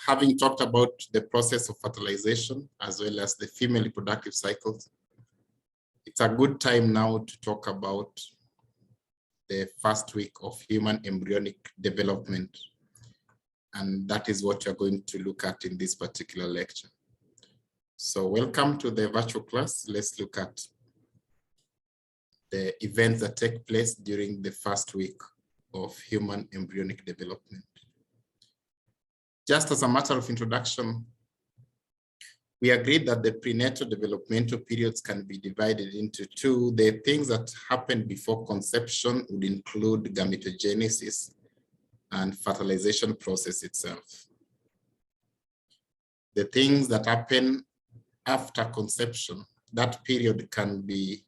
having talked about the process of fertilization as well as the female reproductive cycles, it's a good time now to talk about the first week of human embryonic development. And that is what you're going to look at in this particular lecture. So welcome to the virtual class. Let's look at the events that take place during the first week of human embryonic development. Just as a matter of introduction, we agreed that the prenatal developmental periods can be divided into two. The things that happen before conception would include gametogenesis and fertilization process itself. The things that happen after conception, that period can be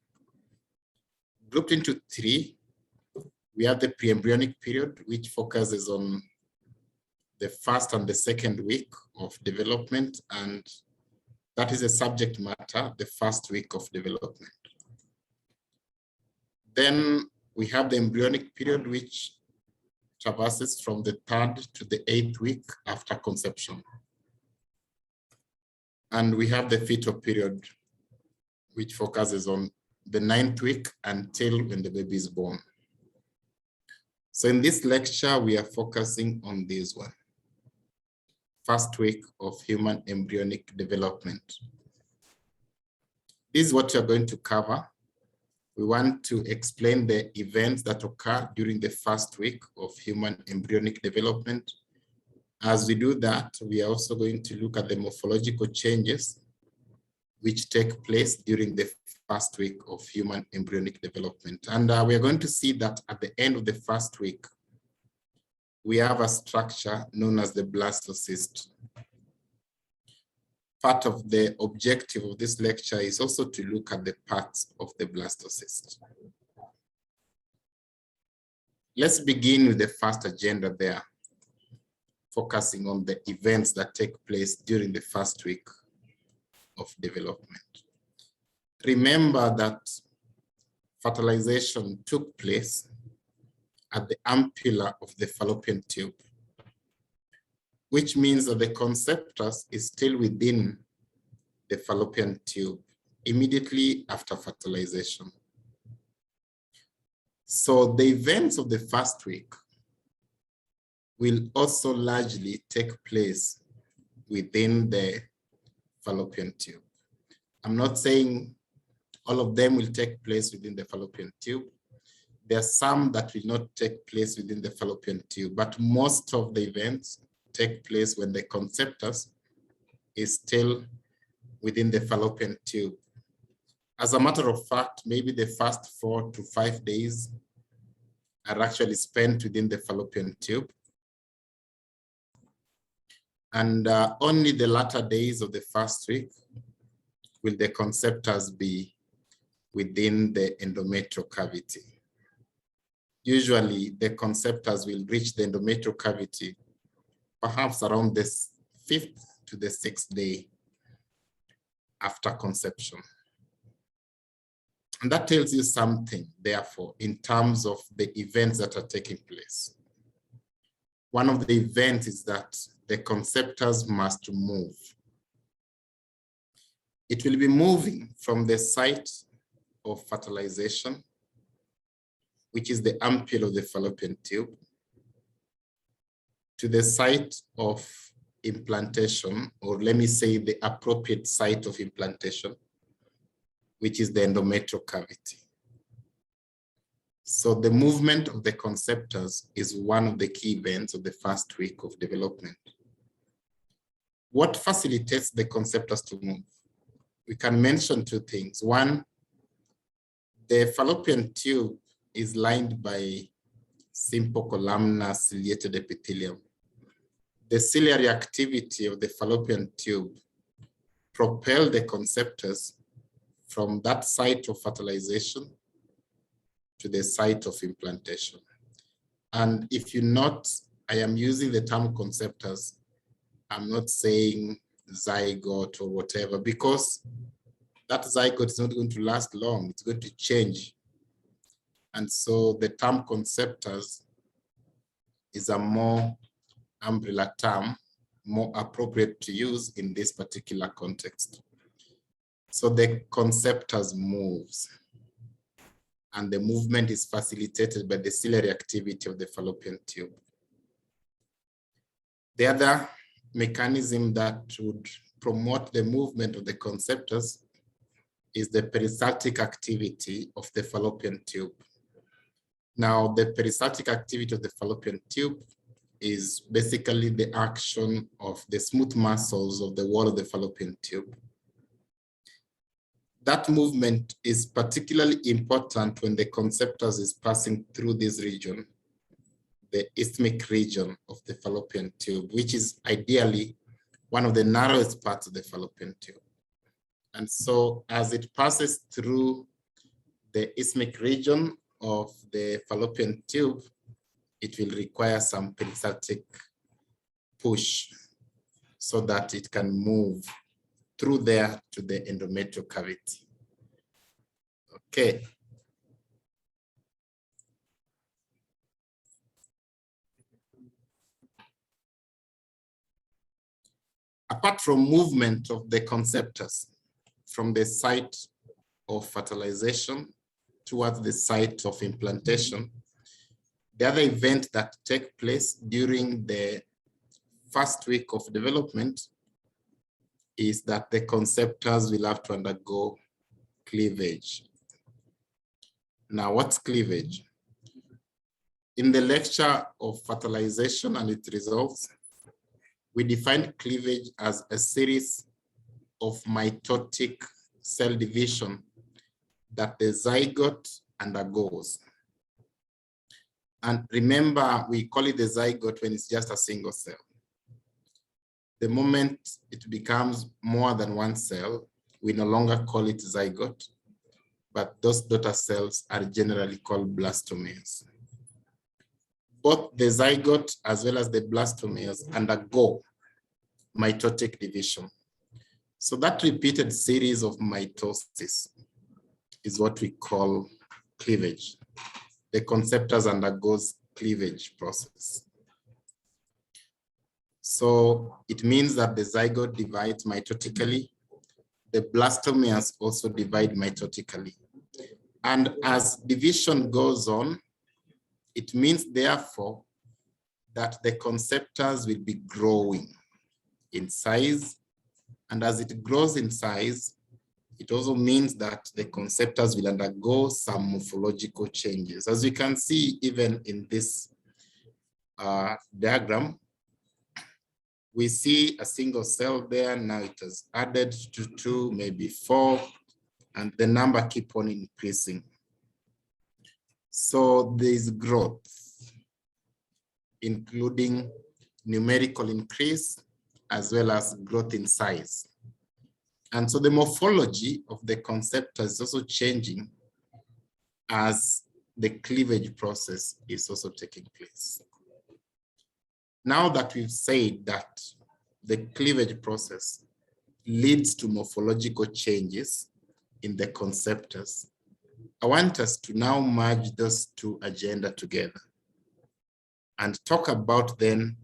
grouped into three. We have the pre-embryonic period, which focuses on the first and the second week of development, and that is a subject matter, the first week of development. Then we have the embryonic period, which traverses from the 3rd to the 8th week after conception. And we have the fetal period, which focuses on the 9th week until when the baby is born. So in this lecture, we are focusing on this one. First week of human embryonic development. This is what you're going to cover. We want to explain the events that occur during the first week of human embryonic development. As we do that, we are also going to look at the morphological changes which take place during the first week of human embryonic development. And we are going to see that at the end of the first week, we have a structure known as the blastocyst. Part of the objective of this lecture is also to look at the parts of the blastocyst. Let's begin with the first agenda there, focusing on the events that take place during the first week of development. Remember that fertilization took place at the ampulla of the fallopian tube, which means that the conceptus is still within the fallopian tube immediately after fertilization. So the events of the first week will also largely take place within the fallopian tube. I'm not saying all of them will take place within the fallopian tube. There are some that will not take place within the fallopian tube, but most of the events take place when the conceptus is still within the fallopian tube. As a matter of fact, maybe the first 4 to 5 days are actually spent within the fallopian tube. And only the latter days of the first week will the conceptus be within the endometrial cavity. Usually the conceptus will reach the endometrial cavity perhaps around the 5th to the 6th day after conception. And that tells you something, therefore, in terms of the events that are taking place. One of the events is that the conceptus must move. It will be moving from the site of fertilization, which is the ampulla of the fallopian tube, to the site of implantation, or let me say the appropriate site of implantation, which is the endometrial cavity. So the movement of the conceptus is one of the key events of the first week of development. What facilitates the conceptus to move? We can mention two things. One, the fallopian tube is lined by simple columnar ciliated epithelium. The ciliary activity of the fallopian tube propels the conceptus from that site of fertilization to the site of implantation. And if you note, I am using the term conceptus. I'm not saying zygote or whatever, because that zygote is not going to last long. It's going to change. And so the term conceptus is a more umbrella term more appropriate to use in this particular context. So the conceptus moves, and the movement is facilitated by the ciliary activity of the fallopian tube. The other mechanism that would promote the movement of the conceptus is the peristaltic activity of the fallopian tube. Now, the peristaltic activity of the fallopian tube is basically the action of the smooth muscles of the wall of the fallopian tube. That movement is particularly important when the conceptus is passing through this region, the isthmic region of the fallopian tube, which is ideally one of the narrowest parts of the fallopian tube. And so as it passes through the isthmic region of the fallopian tube, it will require some peristaltic push so that it can move through there to the endometrial cavity. Okay. Apart from movement of the conceptus from the site of fertilization towards the site of implantation, the other event that takes place during the first week of development is that the conceptors will have to undergo cleavage. Now, what's cleavage? In the lecture of fertilization and its results, we defined cleavage as a series of mitotic cell division that the zygote undergoes. And remember, we call it the zygote when it's just a single cell. The moment it becomes more than one cell, we no longer call it zygote, but those daughter cells are generally called blastomeres. Both the zygote as well as the blastomeres undergo mitotic division. So that repeated series of mitosis is what we call cleavage. The conceptus undergoes cleavage process. So it means that the zygote divides mitotically. The blastomeres also divide mitotically. And as division goes on, it means therefore that the conceptors will be growing in size. And as it grows in size, it also means that the conceptors will undergo some morphological changes. As you can see, even in this diagram, we see a single cell there. Now it has added to 2, maybe 4, and the number keep on increasing. So there is growth, including numerical increase as well as growth in size. And so the morphology of the conceptor is also changing as the cleavage process is also taking place. Now that we've said that the cleavage process leads to morphological changes in the conceptors, I want us to now merge those two agendas together and talk about then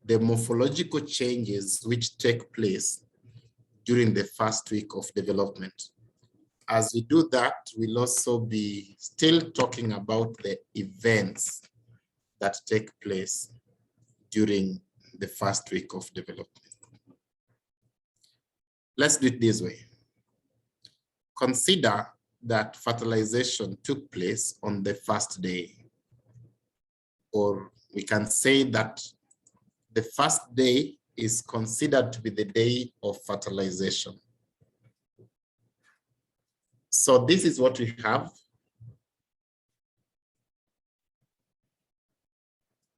the morphological changes which take place during the first week of development. As we do that, we'll also be still talking about the events that take place during the first week of development. Let's do it this way. Consider that fertilization took place on the first day, or we can say that the first day is considered to be the day of fertilization. So this is what we have.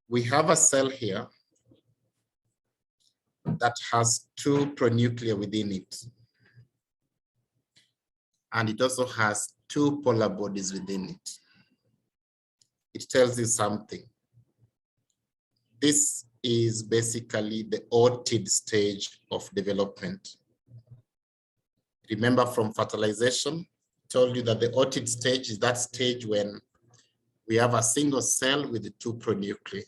We have a cell here that has 2 pronuclei within it. And it also has 2 polar bodies within it. It tells you something. This is basically the otid stage of development. Remember from fertilization, I told you that the otid stage is that stage when we have a single cell with the 2 pronuclei.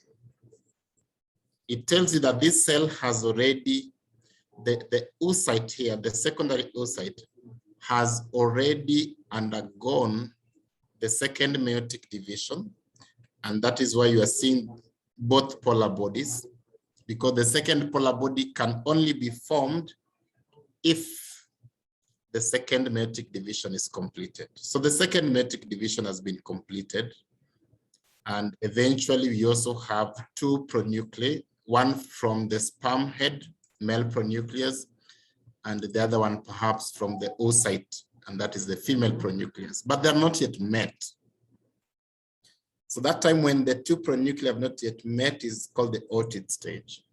it tells you that this cell has already, the oocyte here, the secondary oocyte, has already undergone the second meiotic division. And that is why you are seeing both polar bodies, because the second polar body can only be formed if the second meiotic division is completed. So the second meiotic division has been completed. And eventually we also have two pronuclei, one from the sperm head, male pronucleus, and the other one perhaps from the oocyte, and that is the female pronucleus, but they're not yet met. So that time when the two pronuclei have not yet met is called the otid stage.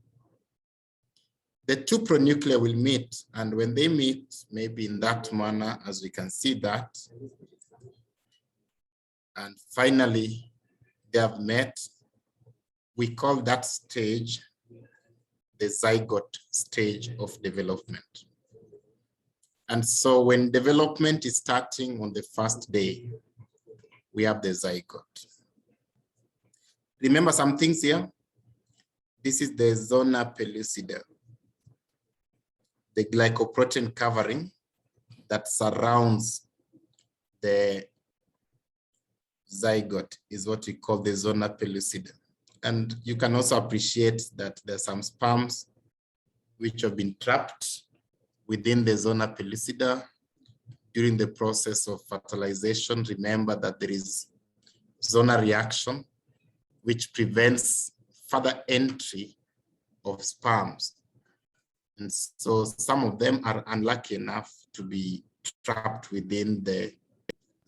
The two pronuclei will meet, and when they meet, maybe in that manner, as we can see that, and finally they have met, we call that stage the zygote stage of development. And so when development is starting on the first day, we have the zygote. Remember some things here? This is the zona pellucida, the glycoprotein covering that surrounds the zygote is what we call the zona pellucida. And you can also appreciate that there's some sperms which have been trapped within the zona pellucida during the process of fertilization. Remember that there is zona reaction, which prevents further entry of sperms. And so some of them are unlucky enough to be trapped within the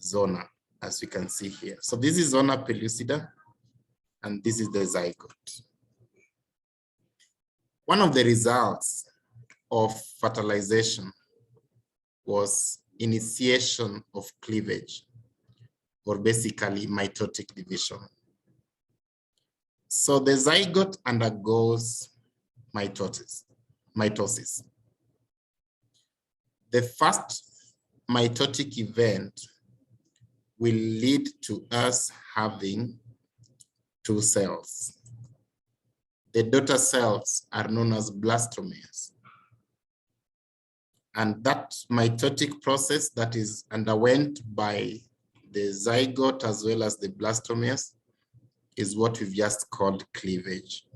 zona, as we can see here. So this is zona pellucida, and this is the zygote. One of the results of fertilization was initiation of cleavage, or basically mitotic division. So the zygote undergoes mitosis. The first mitotic event will lead to us having two cells. The daughter cells are known as blastomeres. And that mitotic process that is underwent by the zygote as well as the blastomeres is what we've just called cleavage.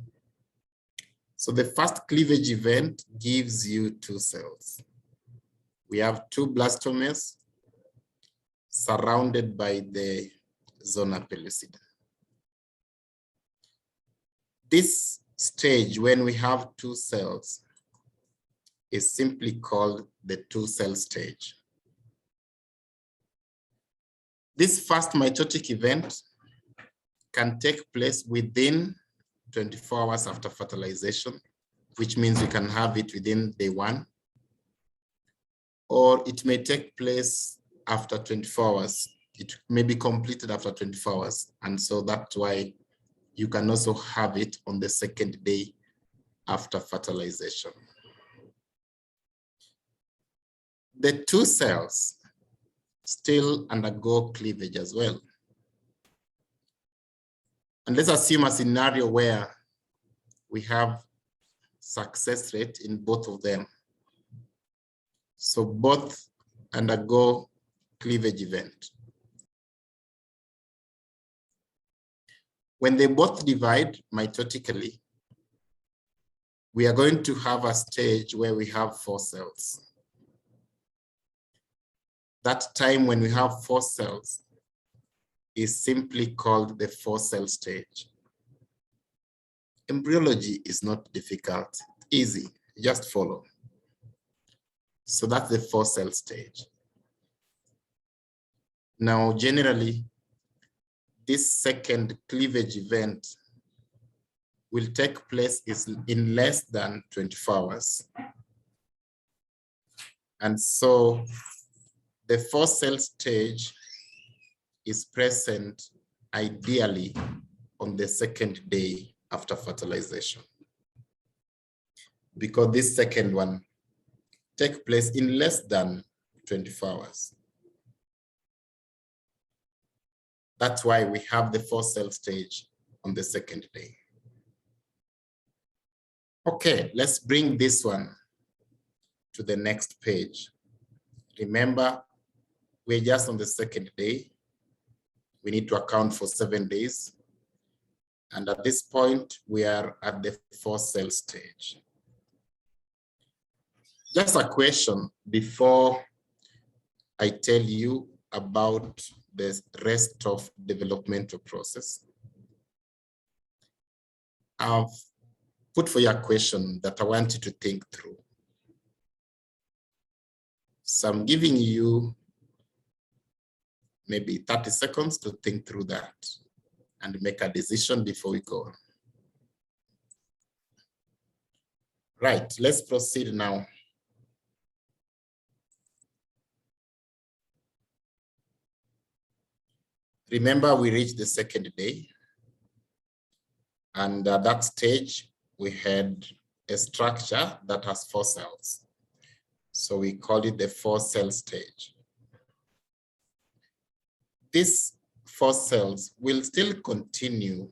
So the first cleavage event gives you two cells. We have two blastomeres surrounded by the zona pellucida. This stage, when we have two cells, is simply called the two-cell stage. This first mitotic event can take place within 24 hours after fertilization, which means we can have it within day one, or it may take place after 24 hours. It may be completed after 24 hours. And so that's why you can also have it on the second day after fertilization. The two cells still undergo cleavage as well. And let's assume a scenario where we have success rate in both of them. So both undergo cleavage event. When they both divide mitotically, we are going to have a stage where we have four cells. That time when we have four cells is simply called the four-cell stage. Embryology is not difficult, easy, just follow. So that's the four-cell stage. Now, generally, this second cleavage event will take place in less than 24 hours. And so the four-cell stage is present ideally on the second day after fertilization, because this second one takes place in less than 24 hours. That's why we have the four-cell stage on the second day. Okay, let's bring this one to the next page. Remember, we're just on the second day. We need to account for 7 days. And at this point, we are at the 4-cell stage. Just a question before I tell you about the rest of developmental process. I've put for you a question that I want you to think through. So I'm giving you maybe 30 seconds to think through that and make a decision before we go on. Right, let's proceed now. Remember, we reached the second day. And at that stage, we had a structure that has 4 cells. So we call it the 4-cell stage. These 4 cells will still continue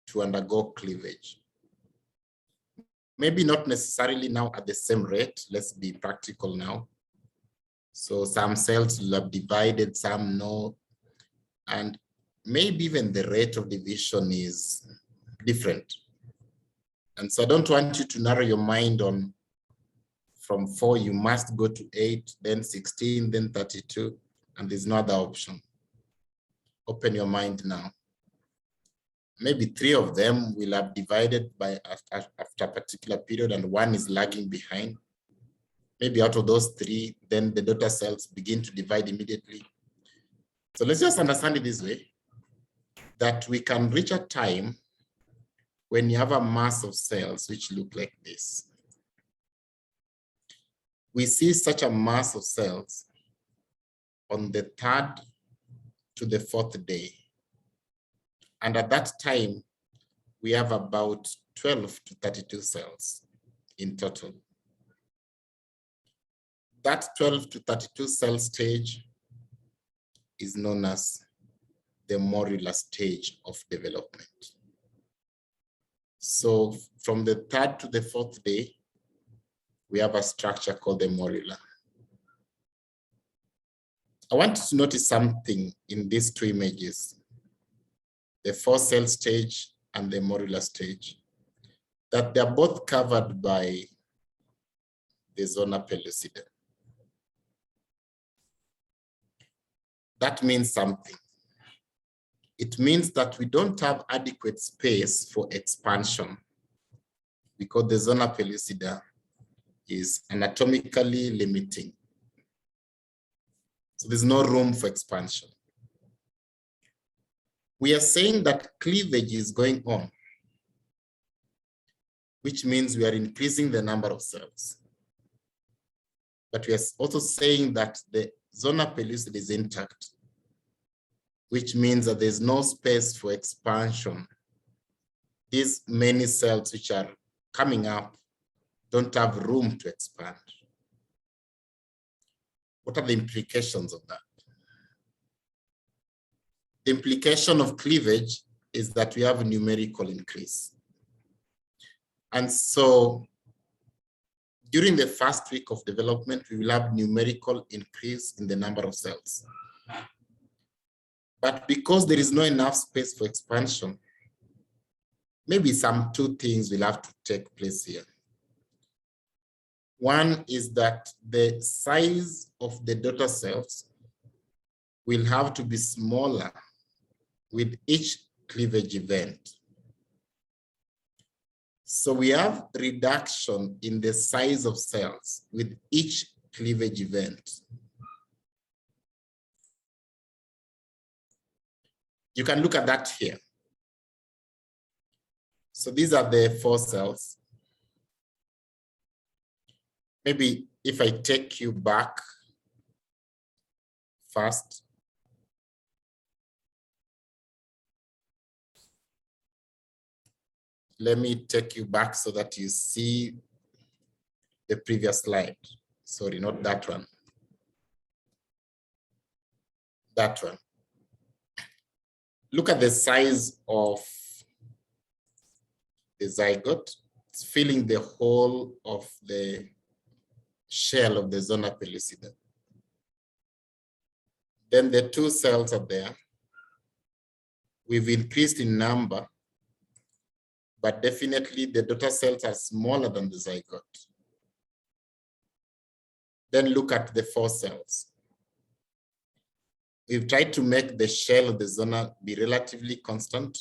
to undergo cleavage. Maybe not necessarily now at the same rate. Let's be practical now. So some cells will have divided, some no. And maybe even the rate of division is different. And so I don't want you to narrow your mind on from 4, you must go to 8, then 16, then 32, and there's no other option. Open your mind now. Maybe 3 of them will have divided by after a particular period and 1 is lagging behind. Maybe out of those 3, then the daughter cells begin to divide immediately. So let's just understand it this way, that we can reach a time when you have a mass of cells which look like this. We see such a mass of cells on the 3rd to the 4th day. And at that time, we have about 12 to 32 cells in total. That 12 to 32 cell stage is known as the morular stage of development. So from the 3rd to the 4th day, we have a structure called the morula. I want you to notice something in these 2 images, the 4-cell stage and the morular stage, that they're both covered by the zona pellucida. That means something. It means that we don't have adequate space for expansion because the zona pellucida is anatomically limiting. So there's no room for expansion. We are saying that cleavage is going on, which means we are increasing the number of cells. But we are also saying that the zona pellucida is intact, which means that there's no space for expansion. These many cells which are coming up don't have room to expand. What are the implications of that? The implication of cleavage is that we have a numerical increase. And so during the first week of development, we will have numerical increase in the number of cells. But because there is not enough space for expansion, maybe some 2 things will have to take place here. One is that the size of the daughter cells will have to be smaller with each cleavage event. So we have reduction in the size of cells with each cleavage event. You can look at that here. So these are the 4 cells. Maybe if I take you back first. Let me take you back so that you see the previous slide. Sorry, not that one. That one. Look at the size of the zygote It's filling the whole of the shell of the zona pellucida. Then the two cells are there. We've increased in number, but definitely the daughter cells are smaller than the zygote. Then look at the four cells. We've tried to make the shell of the zona be relatively constant,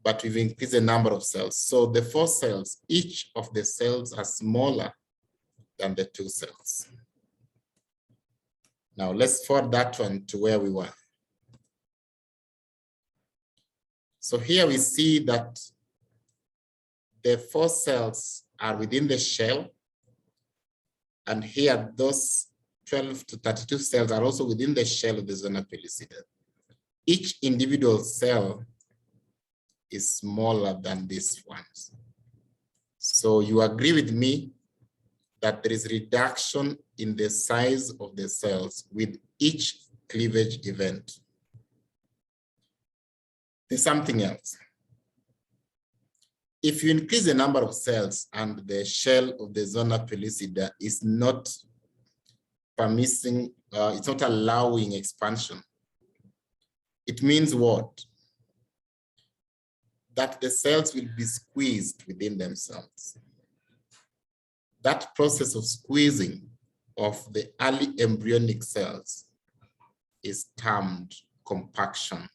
but we've increased the number of cells. So the four cells, each of the cells are smaller than the two cells. Now let's forward that one to where we were. So here we see that the four cells are within the shell, and here those 12 to 32 cells are also within the shell of the zona pellucida. Each individual cell is smaller than these ones. So you agree with me that there is reduction in the size of the cells with each cleavage event. There's something else. If you increase the number of cells and the shell of the zona pellucida is not permitting, it's not allowing expansion, it means what? That the cells will be squeezed within themselves. That process of squeezing of the early embryonic cells is termed compaction.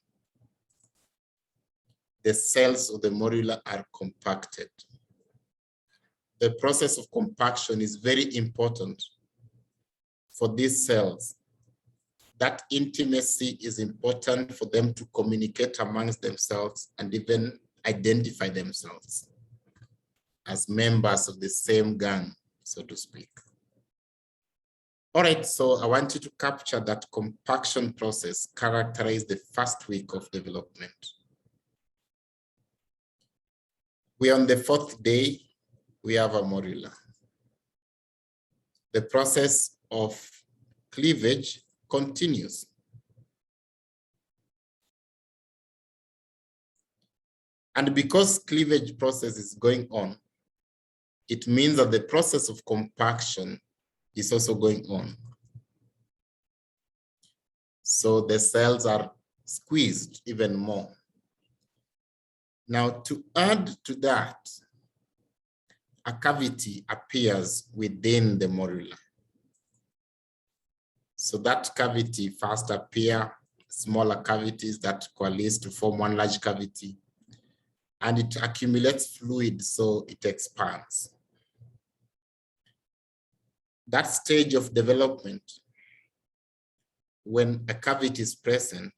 The cells of the morula are compacted. The process of compaction is very important for these cells. That intimacy is important for them to communicate amongst themselves and even identify themselves as members of the same gang, so to speak. All right, so I want you to capture that compaction process characterizes the first week of development. We are on the fourth day, we have a morula. The process of cleavage continues. And because cleavage process is going on, it means that the process of compaction is also going on. So the cells are squeezed even more. Now, to add to that, a cavity appears within the morula. So that cavity first appear smaller cavities that coalesce to form one large cavity, and it accumulates fluid, so it expands. That stage of development, when a cavity is present,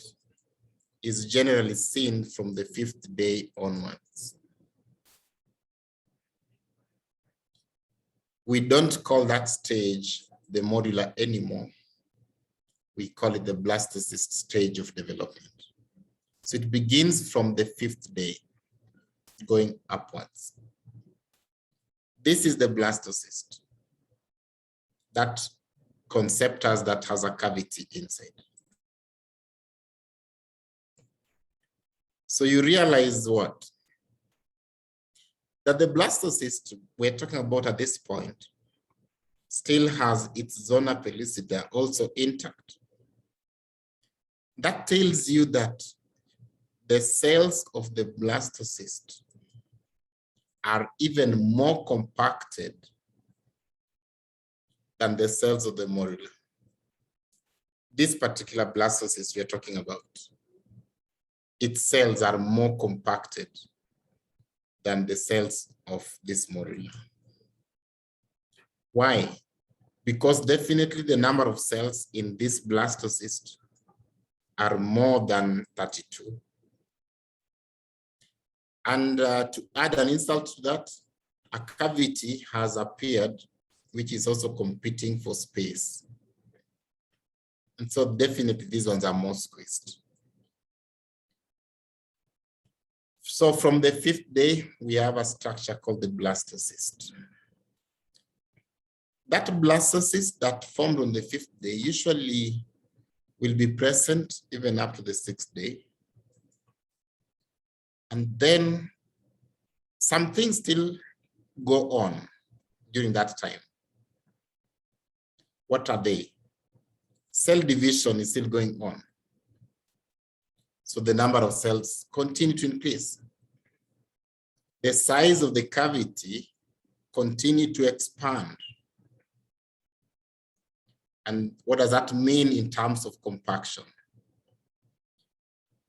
is generally seen from the 5th day onwards. We don't call that stage the morula anymore. We call it the blastocyst stage of development. So it begins from the 5th day, going upwards. This is the blastocyst, that conceptus that has a cavity inside. So you realize what? That the blastocyst we're talking about at this point still has its zona pellucida also intact. That tells you that the cells of the blastocyst are even more compacted than the cells of the morula. This particular blastocyst we're talking about, its cells are more compacted than the cells of this morula. Why? Because definitely the number of cells in this blastocyst are more than 32. And to add an insult to that, a cavity has appeared, which is also competing for space. And so definitely these ones are more squeezed. So from the 5th day, we have a structure called the blastocyst. That blastocyst that formed on the 5th day usually will be present even up to the 6th day. And then Some things still go on during that time. What are they? Cell division is still going on. So the number of cells continue to increase. The size of the cavity continue to expand. And what does that mean in terms of compaction?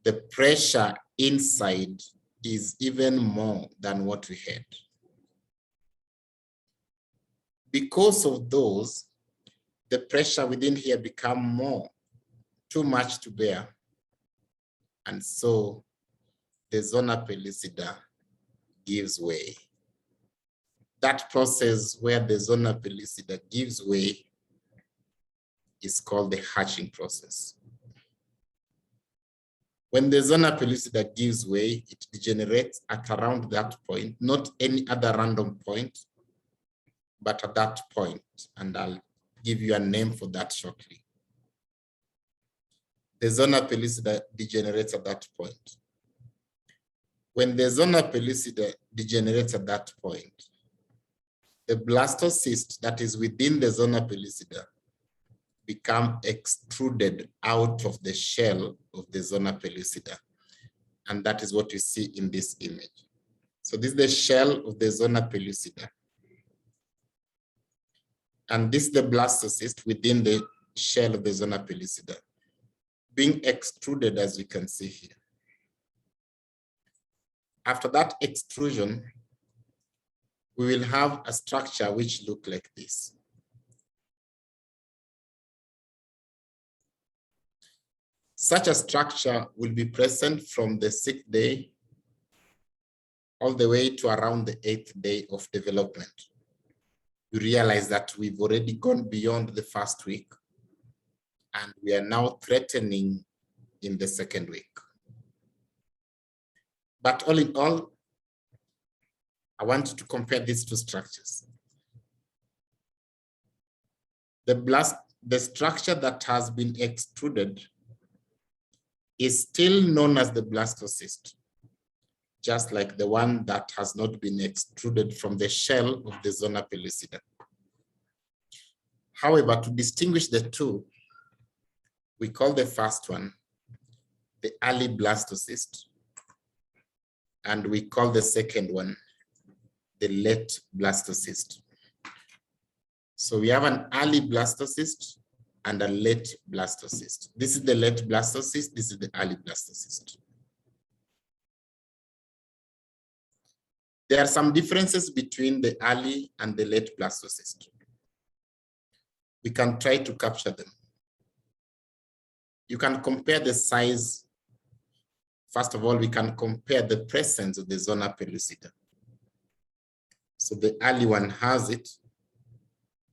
The pressure inside is even more than what we had. Because of those, the pressure within here become more, too much to bear. And so the zona pellucida gives way. That process where the zona pellucida gives way is called the hatching process. When the zona pellucida gives way, it degenerates at around that point, not any other random point, but at that point, and I'll give you a name for that shortly. The zona pellucida degenerates at that point. When the zona pellucida degenerates at that point, the blastocyst that is within the zona pellucida become extruded out of the shell of the zona pellucida. And that is what you see in this image. So this is the shell of the zona pellucida. And this is the blastocyst within the shell of the zona pellucida, being extruded, as we can see here. After that extrusion, we will have a structure which looks like this. Such a structure will be present from the 6th day all the way to around the 8th day of development. You realize that we've already gone beyond the first week and we are now threatening in the 2nd week. But all in all, I want you to compare these two structures. The structure that has been extruded is still known as the blastocyst, just like the one that has not been extruded from the shell of the zona pellucida. However, to distinguish the two, we call the first one the early blastocyst, and we call the second one the late blastocyst. So we have an early blastocyst and a late blastocyst. This is the late blastocyst, this is the early blastocyst. There are some differences between the early and the late blastocyst. We can try to capture them. You can compare the size. First of all, we can compare the presence of the zona pellucida. So the early one has it,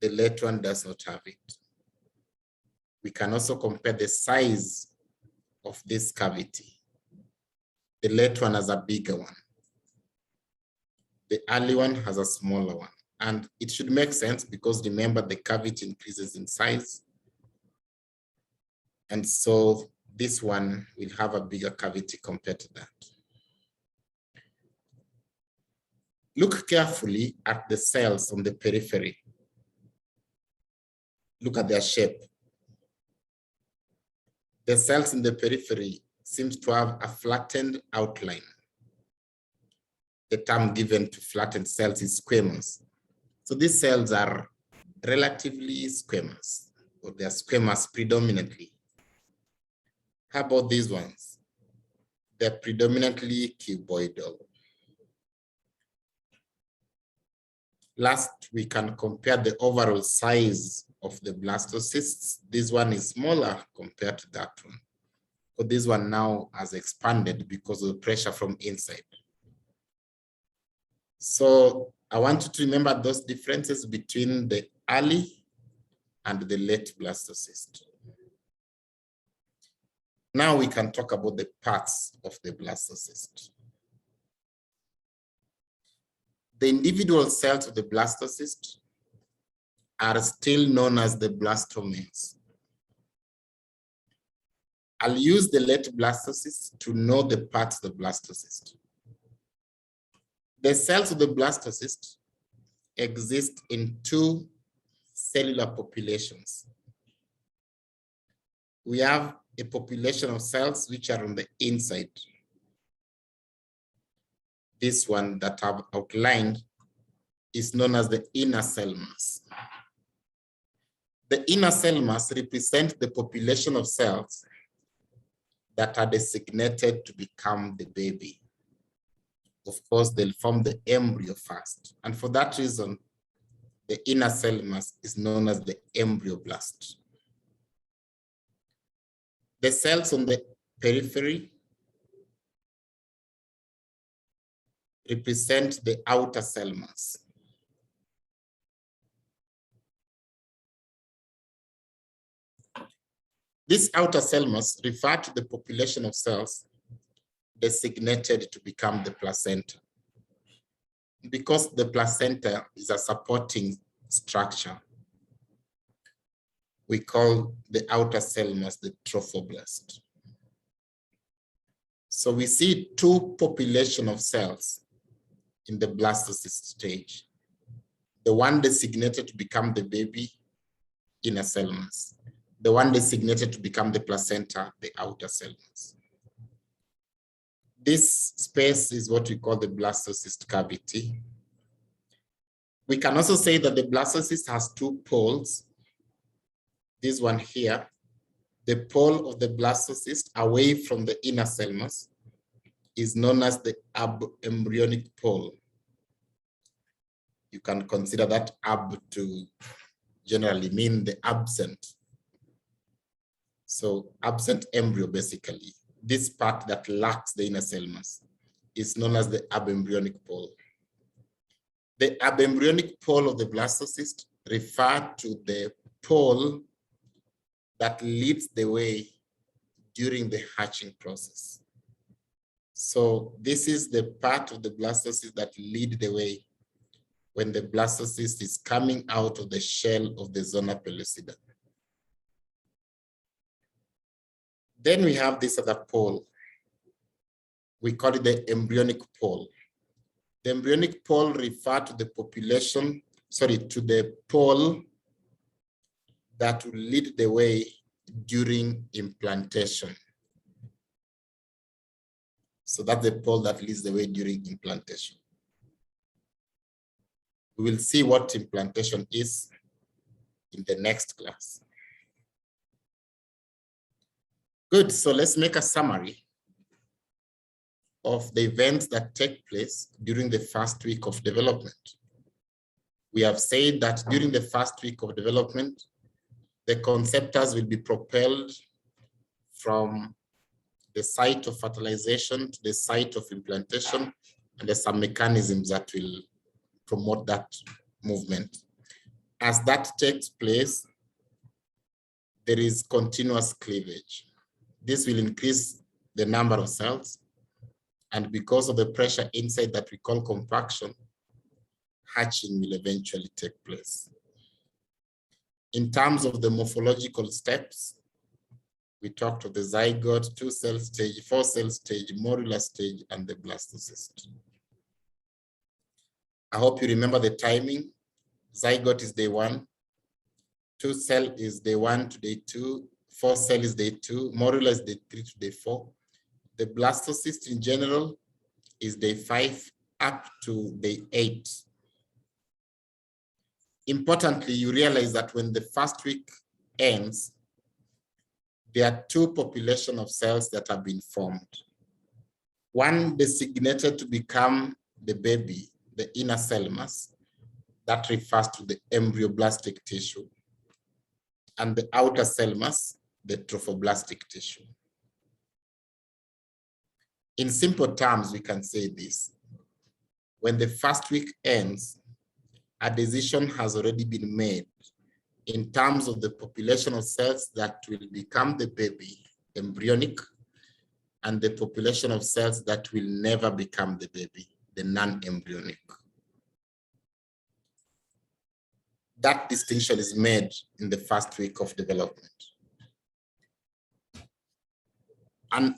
the late one does not have it. We can also compare the size of this cavity. The late one has a bigger one. The early one has a smaller one. And it should make sense because remember the cavity increases in size. And so this one will have a bigger cavity compared to that. Look carefully at the cells on the periphery. Look at their shape. The cells in the periphery seems to have a flattened outline. The term given to flattened cells is squamous. So these cells are relatively squamous, or they're squamous predominantly. How about these ones? They're predominantly cuboidal. Last, we can compare the overall size of the blastocysts. This one is smaller compared to that one. But this one now has expanded because of the pressure from inside. So I want you to remember those differences between the early and the late blastocyst. Now we can talk about the parts of the blastocyst. The individual cells of the blastocyst are still known as the blastomeres. I'll use the late blastocyst to know the parts of the blastocyst. The cells of the blastocyst exist in two cellular populations. We have a population of cells which are on the inside. This one that I've outlined is known as the inner cell mass. The inner cell mass represents the population of cells that are designated to become the baby. Of course, they'll form the embryo first. And for that reason, the inner cell mass is known as the embryoblast. The cells on the periphery represent the outer cell mass. This outer cell mass refers to the population of cells designated to become the placenta. Because the placenta is a supporting structure, we call the outer cell mass the trophoblast. So we see two populations of cells in the blastocyst stage. The one designated to become the baby, inner cell mass. The one designated to become the placenta, the outer cell mass. This space is what we call the blastocyst cavity. We can also say that the blastocyst has two poles. This one here, the pole of the blastocyst away from the inner cell mass is known as the embryonic pole. You can consider that ab to generally mean the absent. So absent embryo, basically. This part that lacks the inner cell mass is known as the abembryonic pole. The abembryonic pole of the blastocyst refers to the pole that leads the way during the hatching process. So this is the part of the blastocyst that leads the way when the blastocyst is coming out of the shell of the zona pellucida. Then we have this other pole. We call it the embryonic pole. The embryonic pole refers to the population, to the pole that will lead the way during implantation. So that's the pole that leads the way during implantation. We will see what implantation is in the next class. Good, so let's make a summary of the events that take place during the first week of development. We have said that during the first week of development, the conceptors will be propelled from the site of fertilization to the site of implantation, and there's some mechanisms that will promote that movement. As that takes place, there is continuous cleavage. This will increase the number of cells, and because of the pressure inside that we call compaction, hatching will eventually take place. In terms of the morphological steps, we talked of the zygote, 2-cell stage, 4-cell stage, modular stage, and the blastocyst. I hope you remember the timing. Zygote is day 1, 2-cell is day 1 to day 2, 4-cell is day 2, modular is day 3 to day 4. The blastocyst in general is day 5 up to day 8. Importantly, you realize that when the first week ends, there are two populations of cells that have been formed. One designated to become the baby, the inner cell mass, that refers to the embryoblastic tissue, and the outer cell mass, the trophoblastic tissue. In simple terms, we can say this. When the first week ends, a decision has already been made in terms of the population of cells that will become the baby, embryonic, and the population of cells that will never become the baby, the non-embryonic. That distinction is made in the first week of development. And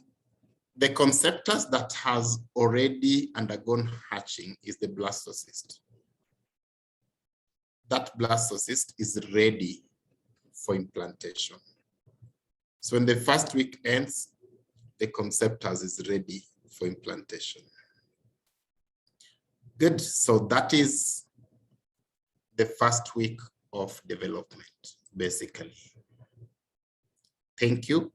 The conceptus that has already undergone hatching is the blastocyst. That blastocyst is ready for implantation. So when the first week ends, the conceptus is ready for implantation. Good, so that is the first week of development, basically. Thank you.